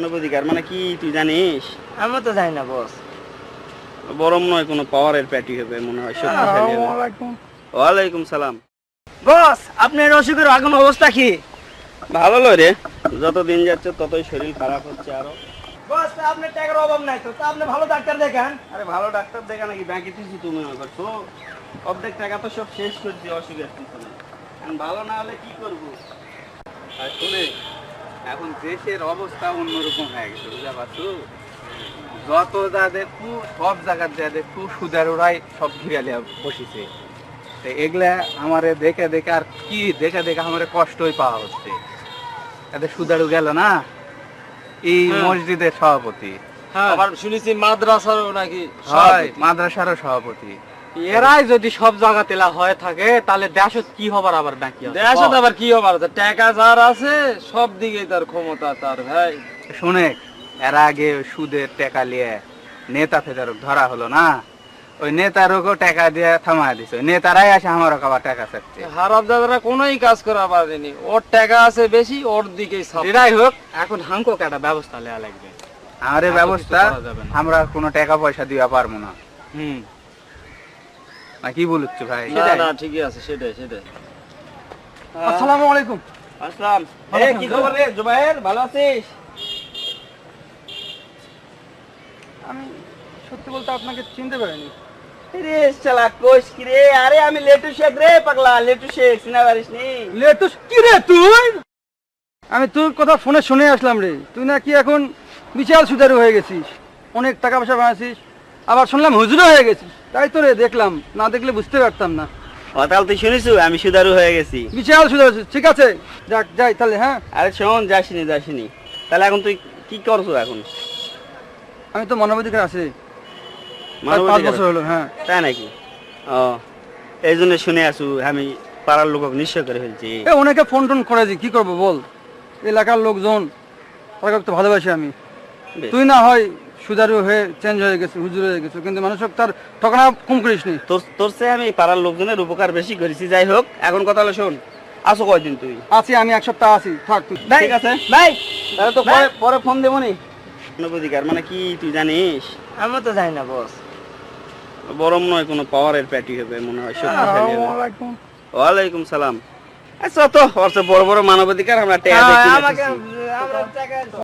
মানবাধিকার মানে কি তুই জানিস? আমি তো জানি না বস। বরং নয় কোনো পাওয়ারের প্যাটি হবে মনে হয়, শক্তিশালী হবে। ওয়ালাইকুম সালাম। বস আপনার অসুখের এখন অবস্থা কি? ভালো লয় রে, যত দিন যাচ্ছে ততই শরীর খারাপ হচ্ছে আরো। বস আপনার টাকার অভাব নাই তো আপনি ভালো ডাক্তার দেখান। আরে ভালো ডাক্তার দেখা নাকি ব্যাংকে তুই তুমি মনে করছো? অর্ধেক টাকা তো সব শেষ করছি অসুখের পিছনে। এখন ভালো না হলে কি করবো? আর শুনে এখন দেশের অবস্থা অন্যরকম হয়ে গেছে, বুঝতে পারছো? যত যা দেখু সব জায়গার যা দেখু সুদের ওরাই সব ঘিরালিয়া বসেছে। এগুলা আমারে দেখে দেখে আর কি দেখে দেখে আমার কষ্টই পাওয়া হচ্ছে। এদের সুদারু গেল না এই মসজিদের সভাপতি, আবার শুনেছি মাদ্রাসারও নাকি হয় মাদ্রাসারও সভাপতি। এরাই যদি সব জায়গা তেলা হয়ে থাকে তাহলে দেশত কি হবার আবার বাকি আছে? দেশত আবার কি হবার আছে? টাকা যার আছে সব দিকেই তার ক্ষমতা তার ভাই। শুনে এর আগে সুদের টাকা নিয়ে নেতা ফেদারক ধরা হলো না, ওই নেতারও টাকা দিয়ে থামা দিছে। নেতারাই আসে আমার আবার টাকা চাচ্ছে। হারাম দাদারা কোনোই কাজ করা পারেনি, ওর টাকা আছে বেশি, ওর দিকেই ছাপ। এরাই হোক, এখন হাঙ্কক একটা ব্যবস্থা নেওয়া লাগবে। আমার এই ব্যবস্থা আমরা কোনো টাকা পয়সা দিবা পারবো না। না কি বলছ ভাই? না না ঠিকই আছে, সেটাই সেটাই। আসসালামু আলাইকুম। আসসালাম। কি খবর রে জুবাইর, ভালো আছিস? আমি সত্যি বলতে আপনাকে চিনতে পারিনি। রে শালা কোষ কি রে? আরে আমি লেটু শেখ রে পাগলা, লেটু শেখ চিনা পারিস নি? লেটুস কি রে তুই? আমি তোর কথা ফোনে শুনে আসলাম রে, তুই নাকি এখন বিশাল সুদারু হয়ে গেছিস, অনেক টাকা পয়সা বানাইছিস, আবার শুনলাম হুজুরও হয়ে গেছিস। তাই তো রে দেখলাম, না দেখলে বুঝতে পারতাম না। তাহলে তুই শুনিস আমি সুদারু হয়ে গেছি? বিশাল সুদারু। ঠিক আছে যাক যাই তাহলে। হ্যাঁ আরে শোন, যাসনি যাসনি, তাহলে এখন তুই কি করছো এখন? আমি তো মানবাধিকার আছে, 5 মানবাধিকার বছর হলো। হ্যাঁ তাই নাকি? ও এই জন্য শুনে আসু আমি পাড়ার লোক নিশ্চয় করে ফেলছি। এ অনেকে ফোন টোন করে যে কি করবো বল, এলাকার লোকজন তাকে তো ভালোবাসি আমি। বেশ। তুই না হয় সুদারু হয়ে চেঞ্জ হয়ে গেছে, হুজুর হয়ে গেছে, কিন্তু মানুষক তার ঠকানা কম করিস নি। তোর চেয়ে আমি পাড়ার লোকজনের উপকার বেশি করেছি। যাই হোক, এখন কথা হলো শোন, আসো কয়দিন তুই? আছি আমি, 1 সপ্তাহ আছি, থাক তুই। ঠিক আছে ভাই, তাহলে তো পরে পরে ফোন দেবো নি। মানবাধিকার মানে কি তুই জানিস? আমি তো জানি না বস। বরং নয় কোনো পাওয়ারের প্যাটি হবে মনে হয়, শক্তিশালী হবে। ওয়ালাইকুম সালাম। আচ্ছা তো বড় বড় মানবাধিকার আমরা টেয়া দেখি না। আমাকে